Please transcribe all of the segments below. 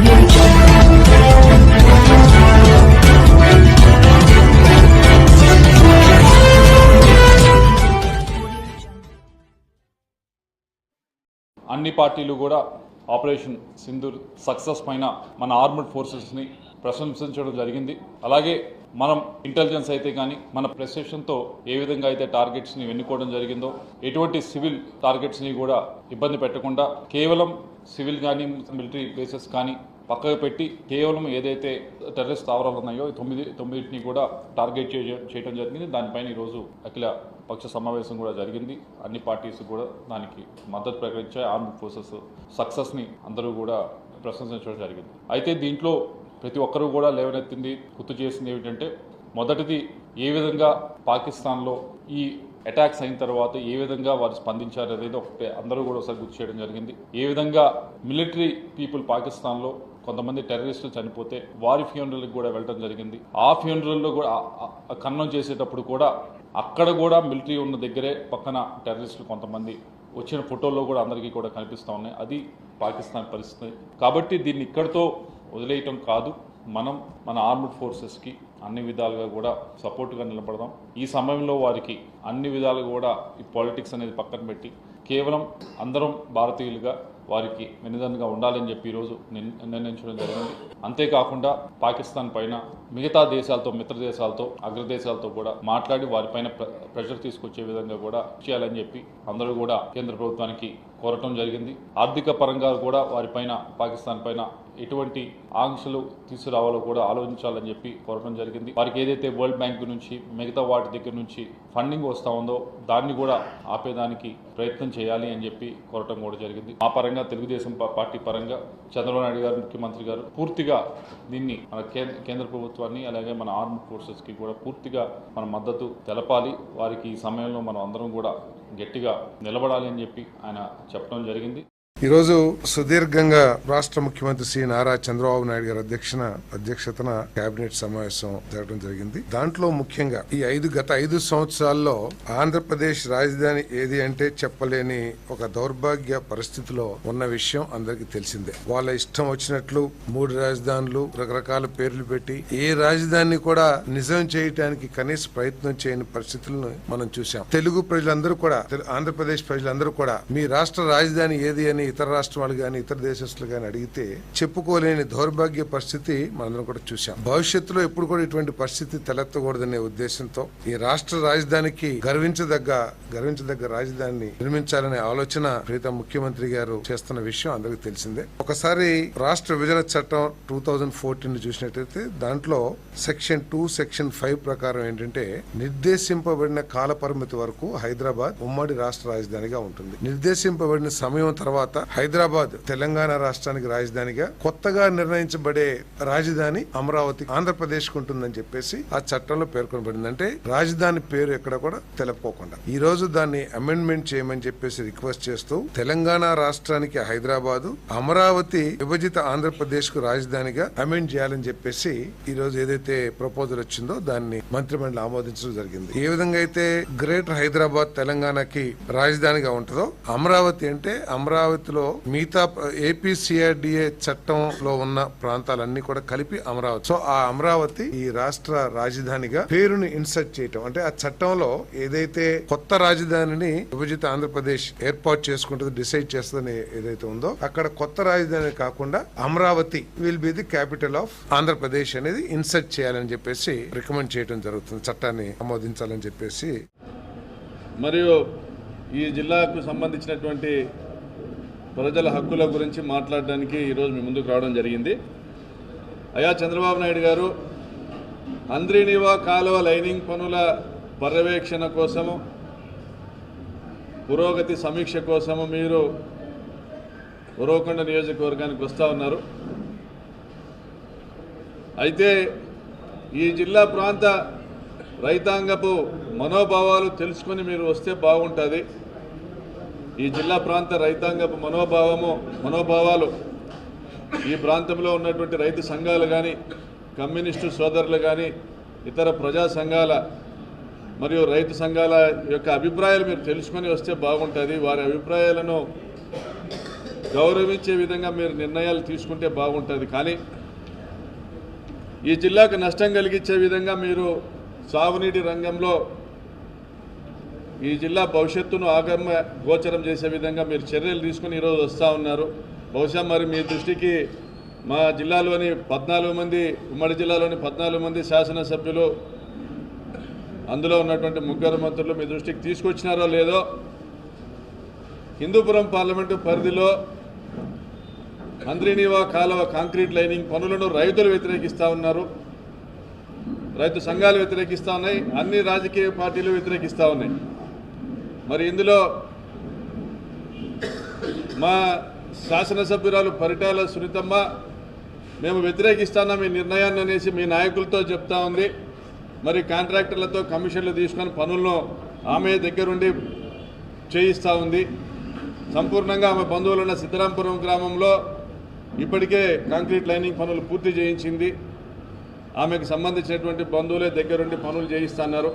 అన్ని పార్టీలు కూడా ఆపరేషన్ సింధూర్ సక్సెస్ పైన మన ఆర్మడ్ ఫోర్సెస్ని ప్రశంసించడం జరిగింది. అలాగే మనం ఇంటెలిజెన్స్ అయితే కానీ మన ప్రెసిషన్తో ఏ విధంగా అయితే టార్గెట్స్ని ఎన్నుకోవడం జరిగిందో ఎటువంటి సివిల్ టార్గెట్స్ని కూడా ఇబ్బంది పెట్టకుండా కేవలం సివిల్ కానీ మిలిటరీ బేసెస్ కానీ పక్కకు పెట్టి కేవలం ఏదైతే టెర్రరిస్ట్ స్థావరాలు ఉన్నాయో తొమ్మిదిని కూడా టార్గెట్ చేయడం జరిగింది. దానిపైన ఈరోజు అఖిల పక్ష సమావేశం కూడా జరిగింది. అన్ని పార్టీస్ కూడా దానికి మద్దతు ప్రకటించాయి. ఆర్మ్డ్ ఫోర్సెస్ సక్సెస్ని అందరూ కూడా ప్రశంసించడం జరిగింది. అయితే దీంట్లో ప్రతి ఒక్కరూ కూడా లేవనెత్తింది గుర్తు చేసింది ఏమిటంటే, మొదటిది ఏ విధంగా పాకిస్తాన్లో ఈ అటాక్స్ అయిన తర్వాత ఏ విధంగా వారు స్పందించారు అనేది ఒకటే అందరూ కూడా ఒకసారి గుర్తు చేయడం జరిగింది. ఏ విధంగా మిలిటరీ పీపుల్ పాకిస్తాన్లో కొంతమంది టెర్రరిస్టులు చనిపోతే వారి ఫ్యూనరల్కి కూడా వెళ్ళడం జరిగింది. ఆ ఫ్యూనరల్లో కూడా ఖననం చేసేటప్పుడు కూడా అక్కడ కూడా మిలిటరీ ఉన్న దగ్గరే పక్కన టెర్రరిస్టులు కొంతమంది వచ్చిన ఫోటోల్లో కూడా అందరికీ కూడా కనిపిస్తూ ఉన్నాయి. అది పాకిస్తాన్ పరిస్థితి. కాబట్టి దీన్ని ఇక్కడితో వదిలేయటం కాదు, మనం మన ఆర్మ్డ్ ఫోర్సెస్కి అన్ని విధాలుగా కూడా సపోర్ట్గా నిలబడదాం. ఈ సమయంలో వారికి అన్ని విధాలుగా కూడా ఈ పాలిటిక్స్ అనేది పక్కన పెట్టి కేవలం అందరం భారతీయులుగా వారికి వెనుదన్నుగా ఉండాలని చెప్పి ఈరోజు నిర్ణయించడం జరిగింది. అంతేకాకుండా పాకిస్తాన్ పైన మిగతా దేశాలతో, మిత్ర దేశాలతో, అగ్రదేశాలతో కూడా మాట్లాడి వారిపైన ప్రెషర్ తీసుకొచ్చే విధంగా కూడా చేయాలని చెప్పి అందరూ కూడా కేంద్ర ప్రభుత్వానికి కోరటం జరిగింది. ఆర్థిక పరంగా కూడా వారిపైన పాకిస్తాన్ పైన ఎటువంటి ఆంక్షలు తీసుకురావాలో కూడా ఆలోచించాలని చెప్పి కోరటం జరిగింది. వారికి ఏదైతే వరల్డ్ బ్యాంక్ నుంచి మిగతా వాటి దగ్గర నుంచి ఫండింగ్ వస్తూ ఉందో దాన్ని కూడా ఆపేదానికి ప్రయత్నం చేయాలి అని చెప్పి కోరటం కూడా జరిగింది. ఆ పరంగా తెలుగుదేశం పార్టీ పరంగా చంద్రబాబు నాయుడు గారు, ముఖ్యమంత్రి గారు పూర్తిగా దీన్ని మన కేంద్ర ప్రభుత్వాన్ని అలాగే మన ఆర్మ్డ్ ఫోర్సెస్కి కూడా పూర్తిగా మన మద్దతు తెలపాలి. వారికి ఈ సమయంలో మనం అందరం కూడా గట్టిగా నిలబడాలి అని చెప్పి ఆయన చెప్పడం జరిగింది. ఈరోజు సుదీర్ఘంగా రాష్ట్ర ముఖ్యమంత్రి శ్రీ నారా చంద్రబాబు నాయుడు గారి అధ్యక్షతన కేబినెట్ సమావేశం జరగడం జరిగింది. దాంట్లో ముఖ్యంగా ఈ గత 5 సంవత్సరాల్లో ఆంధ్రప్రదేశ్ రాజధాని ఏది అంటే చెప్పలేని ఒక దౌర్భాగ్య పరిస్థితిలో ఉన్న విషయం అందరికీ తెలిసిందే. వాళ్ళ ఇష్టం వచ్చినట్లు 3 రాజధానులు రకరకాల పేర్లు పెట్టి ఏ రాజధాని కూడా నిజం చేయటానికి కనీస ప్రయత్నం చేయని పరిస్థితులను మనం చూసాం. తెలుగు ప్రజలందరూ కూడా, ఆంధ్రప్రదేశ్ ప్రజలందరూ కూడా మీ రాష్ట్ర రాజధాని ఏది అని ఇతర రాష్ట్రాలు గాని ఇతర దేశస్తులు గాని అడిగితే చెప్పుకోలేని దౌర్భాగ్య పరిస్థితి మనందరం కూడా చూసాం. భవిష్యత్తులో ఎప్పుడు కూడా ఇటువంటి పరిస్థితి తలెత్తకూడదనే ఉద్దేశంతో ఈ రాష్ట్ర రాజధానికి గర్వించదగ్గ రాజధానిని నిర్మించాలనే ఆలోచన ప్రీతం ముఖ్యమంత్రి గారు చేస్తున్న విషయం అందరికీ తెలిసిందే. ఒకసారి రాష్ట్ర విభజన చట్టం 2014 చూసినట్లయితే దాంట్లో సెక్షన్ 2, సెక్షన్ 5 ప్రకారం ఏంటంటే నిర్దేశింపబడిన కాల పరిమితి వరకు హైదరాబాద్ ఉమ్మడి రాష్ట్ర రాజధానిగా ఉంటుంది. నిర్దేశింపబడిన సమయం తర్వాత హైదరాబాద్ తెలంగాణ రాష్ట్రానికి రాజధానిగా, కొత్తగా నిర్ణయించబడే రాజధాని అమరావతి ఆంధ్రప్రదేశ్ కు ఉంటుందని చెప్పేసి ఆ చట్టంలో పేర్కొనబడింది. అంటే రాజధాని పేరు ఎక్కడ కూడా తెలుపుకోకుండా ఈ రోజు దాన్ని అమెండ్మెంట్ చేయమని చెప్పేసి రిక్వెస్ట్ చేస్తూ తెలంగాణ రాష్ట్రానికి హైదరాబాదు, అమరావతి విభజిత ఆంధ్రప్రదేశ్ కు రాజధానిగా అమెండ్ చేయాలని చెప్పేసి ఈ రోజు ఏదైతే ప్రపోజల్ వచ్చిందో దాన్ని మంత్రిమండలి ఆమోదించడం జరిగింది. ఏ విధంగా అయితే గ్రేటర్ హైదరాబాద్ తెలంగాణకి రాజధానిగా ఉంటుందో అమరావతి అంటే అమరావతిలో మిగతా ఏపీసీఆర్డీఏ చట్టంలో ఉన్న ప్రాంతాలన్నీ కూడా కలిపి అమరావతి. సో ఆ అమరావతి ఈ రాష్ట్ర రాజధానిగా పేరుని ఇన్సర్ట్ చేయటం, అంటే ఆ చట్టంలో ఏదైతే కొత్త రాజధానిని విభజిత ఆంధ్రప్రదేశ్ ఏర్పాటు చేసుకుంటుంది, డిసైడ్ చేస్తుందని ఏదైతే ఉందో అక్కడ కొత్త రాజధాని కాకుండా Amaravati will be the capital of Andhra Pradesh అనేది ఇన్సర్ట్ చేయాలని చెప్పేసి రికమెండ్ చేయడం జరుగుతుంది. చట్టాన్ని ఆమోదించాలని చెప్పేసి. మరియు ఈ జిల్లాకు సంబంధించినటువంటి ప్రజల హక్కుల గురించి మాట్లాడడానికి ఈరోజు మీ ముందుకు రావడం జరిగింది. అయ్యా చంద్రబాబు నాయుడు గారు, హంద్రీనీవా కాలువ లైనింగ్ పనుల పర్యవేక్షణ కోసము, పురోగతి సమీక్ష కోసము మీరు ఉరవకొండ నియోజకవర్గానికి వస్తూ ఉన్నారు. అయితే ఈ జిల్లా ప్రాంత రైతాంగపు మనోభావాలు తెలుసుకొని మీరు వస్తే బాగుంటుంది. ఈ జిల్లా ప్రాంత రైతాంగపు మనోభావాలు ఈ ప్రాంతంలో ఉన్నటువంటి రైతు సంఘాలు కానీ, కమ్యూనిస్టు సోదరులు కానీ, ఇతర ప్రజా సంఘాల మరియు రైతు సంఘాల యొక్క అభిప్రాయాలు మీరు తెలుసుకొని వస్తే బాగుంటుంది. వారి అభిప్రాయాలను గౌరవించే విధంగా మీరు నిర్ణయాలు తీసుకుంటే బాగుంటుంది. కానీ ఈ జిల్లాకు నష్టం కలిగించే విధంగా మీరు సాగునీటి రంగంలో ఈ జిల్లా భవిష్యత్తును ఆగమ గోచరం చేసే విధంగా మీరు చర్యలు తీసుకుని ఈరోజు వస్తూ ఉన్నారు. బహుశా మరి మీ దృష్టికి మా జిల్లాలోని 14 మంది, ఉమ్మడి జిల్లాలోని 14 మంది శాసనసభ్యులు, అందులో ఉన్నటువంటి 3 మంత్రులు మీ దృష్టికి తీసుకొచ్చినారో లేదో, హిందూపురం పార్లమెంటు పరిధిలో హంద్రీనీవా కాలువ కాంక్రీట్ లైనింగ్ పనులను రైతులు వ్యతిరేకిస్తూ ఉన్నారు, రైతు సంఘాలు వ్యతిరేకిస్తూ ఉన్నాయి, అన్ని రాజకీయ పార్టీలు వ్యతిరేకిస్తూ ఉన్నాయి. మరి ఇందులో మా శాసనసభ్యురాలు పరిటాల సునీతమ్మ మేము వ్యతిరేకిస్తాం మీ నిర్ణయాన్ని అనేసి మీ నాయకులతో చెప్తా ఉంది. మరి కాంట్రాక్టర్లతో కమిషన్లు తీసుకొని పనులను ఆమె దగ్గరుండి చేయిస్తూ ఉంది. సంపూర్ణంగా ఆమె బంధువులున్న సిద్ధరాంపురం గ్రామంలో ఇప్పటికే కాంక్రీట్ లైనింగ్ పనులు పూర్తి చేయించింది. ఆమెకు సంబంధించినటువంటి బంధువులే దగ్గరుండి పనులు చేయిస్తున్నారు.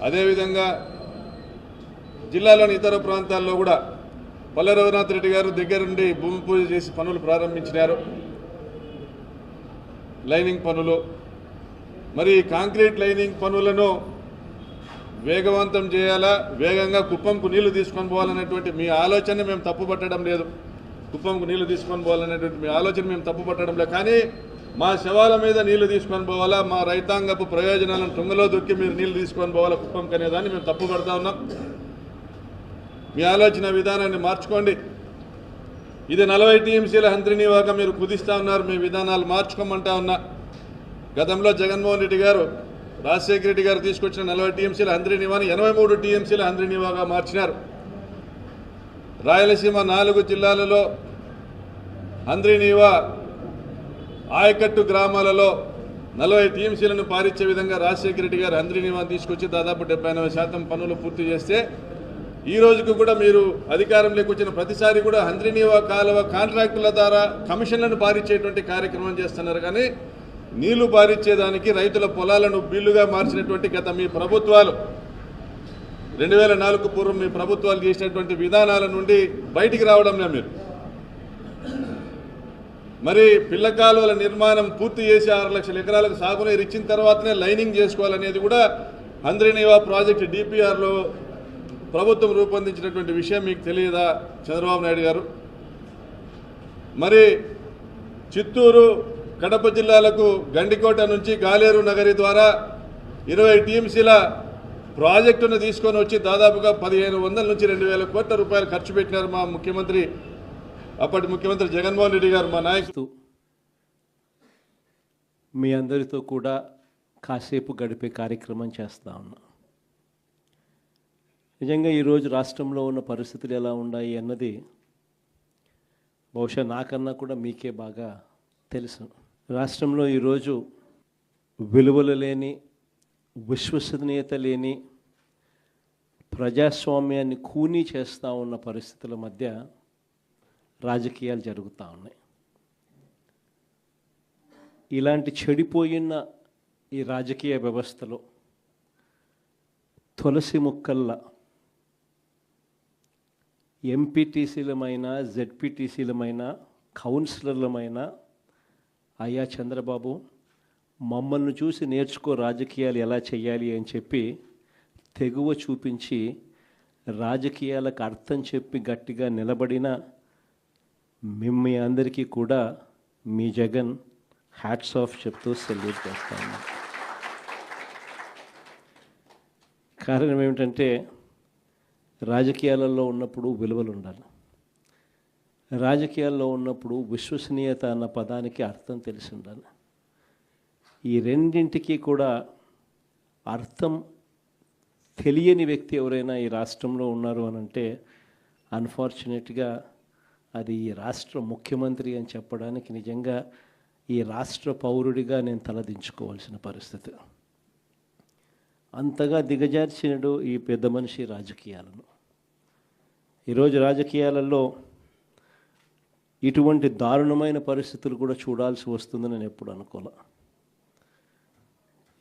అదేవిధంగా జిల్లాలోని ఇతర ప్రాంతాల్లో కూడా పల్లె రఘునాథ్ రెడ్డి గారు దగ్గరుండి భూమి పూజ చేసి పనులు ప్రారంభించినారు, లైనింగ్ పనులు. మరి కాంక్రీట్ లైనింగ్ పనులను వేగవంతం చేయాలా, వేగంగా కుప్పంకు నీళ్లు తీసుకొని పోవాలనేటువంటి మీ ఆలోచన మేము తప్పుపట్టడం లేదు. కుప్పంకు నీళ్లు తీసుకొని పోవాలనేటువంటి మీ ఆలోచన మేము తప్పుపట్టడం లేదు. కానీ మా శవాల మీద నీళ్లు తీసుకొని పోవాలా, మా రైతాంగపు ప్రయోజనాలను తుంగలో దొక్కి మీరు నీళ్లు తీసుకొని పోవాలా కుప్పంకి అనేదాన్ని మేము తప్పుపడతా ఉన్నాం. మీ ఆలోచన విధానాన్ని మార్చుకోండి. ఇది 40 టీఎంసీల హంద్రీనీవాగా మీరు కుదిస్తూ ఉన్నారు. మీ విధానాలు మార్చుకోమంటా ఉన్నా. గతంలో జగన్మోహన్ రెడ్డి గారు, రాజశేఖర రెడ్డి గారు తీసుకొచ్చిన 40 టీఎంసీల హంద్రీనీవాని 83 టీఎంసీల హంద్రీనీవాగా మార్చినారు. రాయలసీమ 4 జిల్లాలలో హంద్రీనీవా ఆయకట్టు గ్రామాలలో 40 టీఎంసీలను పారించే విధంగా రాజశేఖర రెడ్డి గారు హంద్రీనీవాని తీసుకొచ్చి దాదాపు 70-80% పనులు పూర్తి చేస్తే, ఈ రోజుకు కూడా మీరు అధికారంలోకి వచ్చిన ప్రతిసారి కూడా హంద్రీనీవా కాలువ కాంట్రాక్టుల ద్వారా కమిషన్లను పారించేటువంటి కార్యక్రమం చేస్తున్నారు. కానీ నీళ్లు పారించేదానికి రైతుల పొలాలను బిల్లుగా మార్చినటువంటి గత మీ ప్రభుత్వాలు, 2004 పూర్వం మీ ప్రభుత్వాలు చేసినటువంటి విధానాల నుండి బయటికి రావడంలో మీరు మరి పిల్ల కాలువల నిర్మాణం పూర్తి చేసి 6 లక్షల ఎకరాలకు సాగునీరు ఇచ్చిన తర్వాతనే లైనింగ్ చేసుకోవాలనేది కూడా హంద్రీనీవా ప్రాజెక్టు డిపిఆర్లో ప్రభుత్వం రూపొందించినటువంటి విషయం మీకు తెలియదా చంద్రబాబు నాయుడు గారు? మరి చిత్తూరు, కడప జిల్లాలకు గండికోట నుంచి గాలేరు నగరి ద్వారా 20 టీఎంసీల ప్రాజెక్టును తీసుకొని వచ్చి దాదాపుగా 1500 నుంచి 2000 కోట్ల రూపాయలు ఖర్చు పెట్టినారు మా ముఖ్యమంత్రి, అప్పటి ముఖ్యమంత్రి జగన్మోహన్ రెడ్డి గారు. మా నాయకుడు మీ అందరితో కూడా కాసేపు గడిపే కార్యక్రమం చేస్తా ఉన్నా. నిజంగా ఈరోజు రాష్ట్రంలో ఉన్న పరిస్థితులు ఎలా ఉన్నాయి అన్నది బహుశా నాకన్నా కూడా మీకే బాగా తెలుసు. రాష్ట్రంలో ఈరోజు విలువలు లేని, విశ్వసనీయత లేని, ప్రజాస్వామ్యాన్ని కూనీ చేస్తూ ఉన్న పరిస్థితుల మధ్య రాజకీయాలు జరుగుతూ ఉన్నాయి. ఇలాంటి చెడిపోయిన ఈ రాజకీయ వ్యవస్థలో తులసి మొక్కల్లా ఎంపీటీసీలమైన, జెడ్పీటీసీలమైన, కౌన్సిలర్లమైన అయ్యా చంద్రబాబు మమ్మల్ని చూసి నేర్చుకో రాజకీయాలు ఎలా చేయాలి అని చెప్పి తెగువ చూపించి రాజకీయాలకు అర్థం చెప్పి గట్టిగా నిలబడిన మీ అందరికీ కూడా మీ జగన్ హ్యాట్స్ ఆఫ్ చెప్తూ సెల్యూట్ చేస్తాను. కారణం ఏమిటంటే రాజకీయాలలో ఉన్నప్పుడు విలువలు ఉండాలి. రాజకీయాల్లో ఉన్నప్పుడు విశ్వసనీయత అన్న పదానికి అర్థం తెలిసి ఉండాలి. ఈ రెండింటికి కూడా అర్థం తెలియని వ్యక్తి ఎవరైనా ఈ రాష్ట్రంలో ఉన్నారు అని అంటే అన్ఫార్చునేట్గా అది ఈ రాష్ట్ర ముఖ్యమంత్రి అని చెప్పడానికి నిజంగా ఈ రాష్ట్ర పౌరుడిగా నేను తలదించుకోవాల్సిన పరిస్థితి. అంతగా దిగజార్చినడు ఈ పెద్ద మనిషి రాజకీయాలను. ఈరోజు రాజకీయాలలో ఇటువంటి దారుణమైన పరిస్థితులు కూడా చూడాల్సి వస్తుందని నేను ఎప్పుడు అనుకోలే.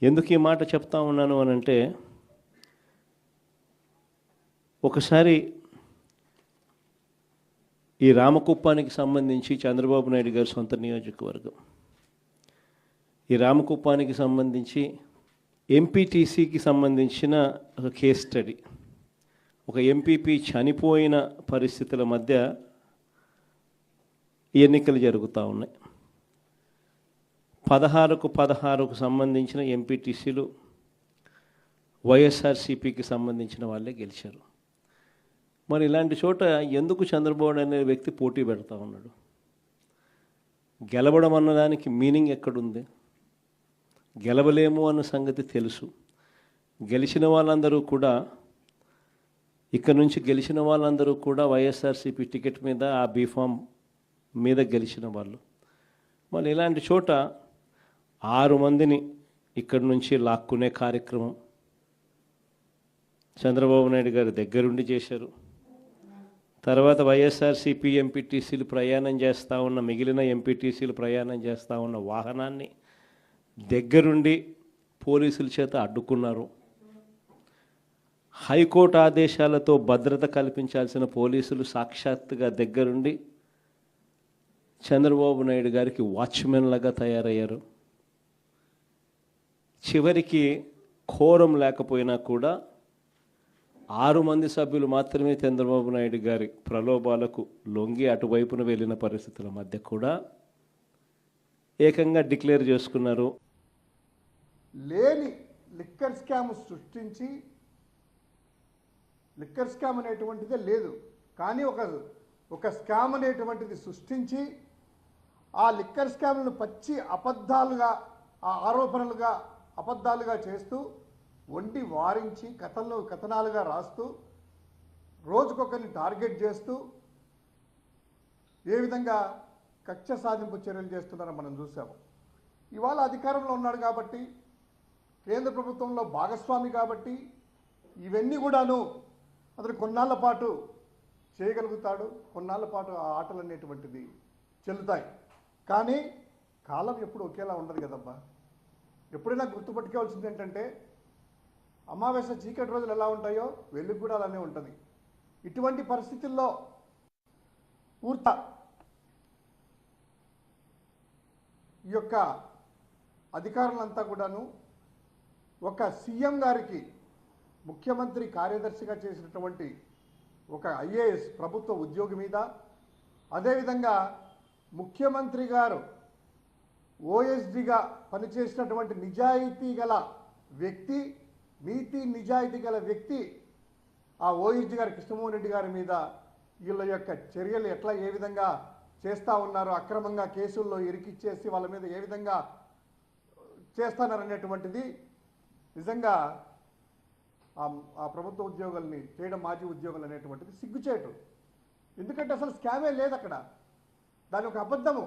ఎందుకు ఈ మాట చెప్తా ఉన్నాను అనంటే, ఒకసారి ఈ రామకుప్పానికి సంబంధించి చంద్రబాబు నాయుడు గారి సొంత నియోజకవర్గం. ఈ రామకుప్పానికి సంబంధించి ఎంపీటీసీకి సంబంధించిన ఒక కేస్ స్టడీ. ఒక ఎంపీపీ చనిపోయిన పరిస్థితుల మధ్య ఎన్నికలు జరుగుతూ ఉన్నాయి. 16కు సంబంధించిన ఎంపీటీసీలు వైఎస్ఆర్సీపీకి సంబంధించిన వాళ్ళే గెలిచారు. మరి ఇలాంటి చోట ఎందుకు చంద్రబాబు అనే వ్యక్తి పోటీ పెడతా ఉన్నాడు? గెలవడం అన్నదానికి మీనింగ్ ఎక్కడుంది? గెలవలేము అన్న సంగతి తెలుసు. గెలిచిన వాళ్ళందరూ కూడా గెలిచిన వాళ్ళందరూ కూడా వైఎస్ఆర్సీపీ టికెట్ మీద ఆ బీఫామ్ మీద గెలిచిన వాళ్ళు. మరి ఇలాంటి చోట 6 మందిని ఇక్కడి నుంచి లాక్కునే కార్యక్రమం చంద్రబాబు నాయుడు గారి దగ్గరుండి చేశారు. తర్వాత వైఎస్ఆర్సీపీ ఎంపీటీసీలు ప్రయాణం చేస్తూ ఉన్న మిగిలిన ఎంపీటీసీలు ప్రయాణం చేస్తూ ఉన్న వాహనాన్ని దగ్గరుండి పోలీసుల చేత అడ్డుకున్నారు. హైకోర్టు ఆదేశాలతో భద్రత కల్పించాల్సిన పోలీసులు సాక్షాత్తుగా దగ్గరుండి చంద్రబాబు నాయుడు గారికి వాచ్మెన్లాగా తయారయ్యారు. చివరికి కోరం లేకపోయినా కూడా 6 మంది సభ్యులు మాత్రమే చంద్రబాబు నాయుడు గారి ప్రలోభాలకు లొంగి అటువైపున వెళ్ళిన పరిస్థితుల మధ్య కూడా ఏకంగా డిక్లేర్ చేసుకున్నారు. లేని లిక్కర్ స్కామ్ సృష్టించి, లిక్కర్ స్కామ్ అనేటువంటిదే లేదు కానీ ఒక స్కామ్ అనేటువంటిది సృష్టించి ఆ లిక్కర్ స్కామ్లను పచ్చి అబద్ధాలుగా, ఆ ఆరోపణలుగా అబద్ధాలుగా చేస్తూ వండి వారించి కథనాలుగా రాస్తూ రోజుకొకరిని టార్గెట్ చేస్తూ ఏ విధంగా కక్ష సాధింపు చర్యలు చేస్తున్నారో మనం చూసాము. ఇవాళ అధికారంలో ఉన్నాడు కాబట్టి, కేంద్ర ప్రభుత్వంలో భాగస్వామి కాబట్టి ఇవన్నీ కూడాను అతను కొన్నాళ్ళ పాటు చేయగలుగుతాడు, కొన్నాళ్ళ పాటు ఆ ఆటలు అనేటువంటిది చెల్లుతాయి. కానీ కాలం ఎప్పుడు ఒకేలా ఉండదు కదబ్బా. ఎప్పుడైనా గుర్తుపట్టుకోవాల్సింది ఏంటంటే, అమావాస్య చీకటి రోజులు ఎలా ఉంటాయో వెలుగు కూడా అలానే ఉంటుంది. ఇటువంటి పరిస్థితుల్లో పూర్తి ఈ యొక్క అధికారులంతా కూడాను ఒక సీఎం గారికి ముఖ్యమంత్రి కార్యదర్శిగా చేసినటువంటి ఒక ఐఏఎస్ ప్రభుత్వ ఉద్యోగి మీద, అదేవిధంగా ముఖ్యమంత్రి గారు ఓఎస్డీగా పనిచేసినటువంటి నిజాయితీ గల వ్యక్తి, నీతి నిజాయితీ గల వ్యక్తి ఆ ఓఎస్డీ గారు కృష్ణమోహన్ రెడ్డి గారి మీద వీళ్ళ యొక్క చర్యలు ఏ విధంగా చేస్తూ ఉన్నారో, అక్రమంగా కేసుల్లో ఇరికిచ్చేసి వాళ్ళ మీద ఏ విధంగా చేస్తున్నారనేటువంటిది నిజంగా ఆ ప్రభుత్వ ఉద్యోగుల్ని చేయడం, మాజీ ఉద్యోగులు అనేటువంటిది సిగ్గుచేటు. ఎందుకంటే అసలు స్కామే లేదు అక్కడ. దాని ఒక అబద్ధము,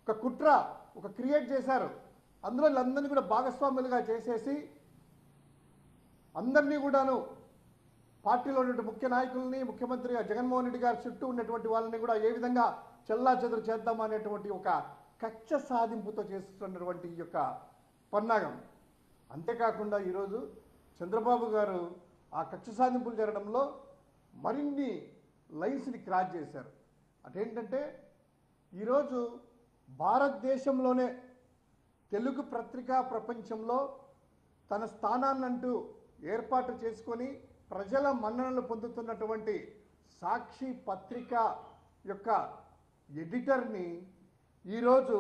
ఒక కుట్ర, ఒక క్రియేట్ చేశారు. అందులో వీళ్ళందరినీ కూడా భాగస్వాములుగా చేసేసి అందరినీ కూడాను పార్టీలో ఉన్నటువంటి ముఖ్య నాయకుల్ని, ముఖ్యమంత్రిగా జగన్మోహన్ రెడ్డి గారి చుట్టూ ఉన్నటువంటి వాళ్ళని కూడా ఏ విధంగా చెల్లాచెదురు చేద్దాం అనేటువంటి ఒక కక్ష సాధింపుతో చేస్తున్నటువంటి ఈ యొక్క పన్నాగం. అంతేకాకుండా ఈరోజు చంద్రబాబు గారు ఆ కక్ష సాధింపులు జరగడంలో మరిన్ని లైన్స్ని క్రాస్ చేశారు. అదేంటంటే ఈరోజు భారతదేశంలోనే తెలుగు పత్రికా ప్రపంచంలో తన స్థానాన్నంటూ ఏర్పాటు చేసుకొని ప్రజల మన్ననలు పొందుతున్నటువంటి సాక్షి పత్రిక యొక్క ఎడిటర్ని ఈరోజు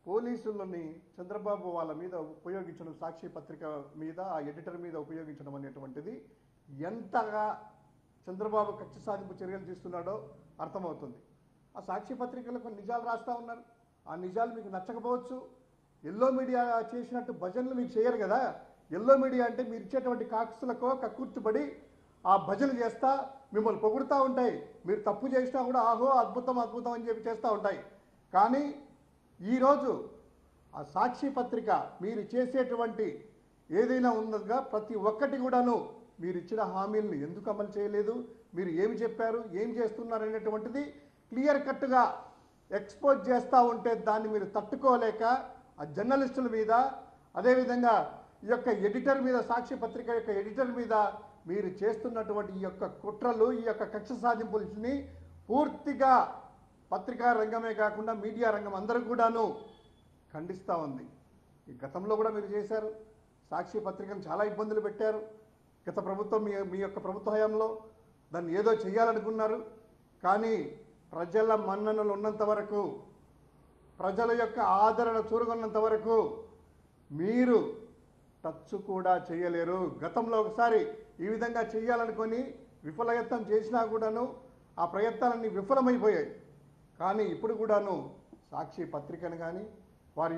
పోలీసులని చంద్రబాబు వాళ్ళ మీద ఉపయోగించడం, సాక్షి పత్రిక మీద ఆ ఎడిటర్ మీద ఉపయోగించడం అనేటువంటిది ఎంతగా చంద్రబాబు కక్ష సాధింపు చర్యలు తీస్తున్నాడో అర్థమవుతుంది. ఆ సాక్షి పత్రికలో కొన్ని నిజాలు రాస్తూ ఉన్నారు. ఆ నిజాలు మీకు నచ్చకపోవచ్చు. ఎల్లో మీడియా చేసినట్టు భజనలు మీకు చేయరు కదా. ఎల్లో మీడియా అంటే మీరు ఇచ్చేటువంటి కాక్సులకో కక్కుర్చుబడి ఆ భజనలు చేస్తా మిమ్మల్ని పొగుడుతూ ఉంటాయి. మీరు తప్పు చేసినా కూడా ఆహో అద్భుతం అద్భుతం అని చెప్పి చేస్తూ ఉంటాయి. కానీ ఈరోజు ఆ సాక్షి పత్రిక మీరు చేసేటువంటి ఏదైనా ఉన్నదిగా ప్రతి ఒక్కటి కూడాను మీరు ఇచ్చిన హామీలను ఎందుకు అమలు చేయలేదు, మీరు ఏమి చెప్పారు, ఏం చేస్తున్నారు అనేటువంటిది క్లియర్ కట్గా ఎక్స్పోజ్ చేస్తూ ఉంటే దాన్ని మీరు తట్టుకోలేక ఆ జర్నలిస్టుల మీద, అదేవిధంగా ఈ యొక్క ఎడిటర్ మీద, సాక్షి పత్రిక యొక్క ఎడిటర్ మీద మీరు చేస్తున్నటువంటి ఈ యొక్క కుట్రలు, ఈ యొక్క కక్ష సాధింపుల్ని పూర్తిగా పత్రికా రంగమే కాకుండా మీడియా రంగం అందరూ కూడాను ఖండిస్తూ ఉంది. ఈ గతంలో కూడా మీరు చేశారు, సాక్షి పత్రికను చాలా ఇబ్బందులు పెట్టారు. గత ప్రభుత్వం మీ యొక్క ప్రభుత్వ హయాంలో దాన్ని ఏదో చేయాలనుకున్నారు. కానీ ప్రజల మన్ననలు ఉన్నంత వరకు, ప్రజల యొక్క ఆదరణ చూరుకున్నంత వరకు మీరు టచ్ కూడా చేయలేరు. గతంలో ఒకసారి ఈ విధంగా చేయాలనుకొని విఫలయత్నం చేసినా కూడాను ఆ ప్రయత్నాలన్నీ విఫలమైపోయాయి. కానీ ఇప్పుడు కూడాను సాక్షి పత్రికను కానీ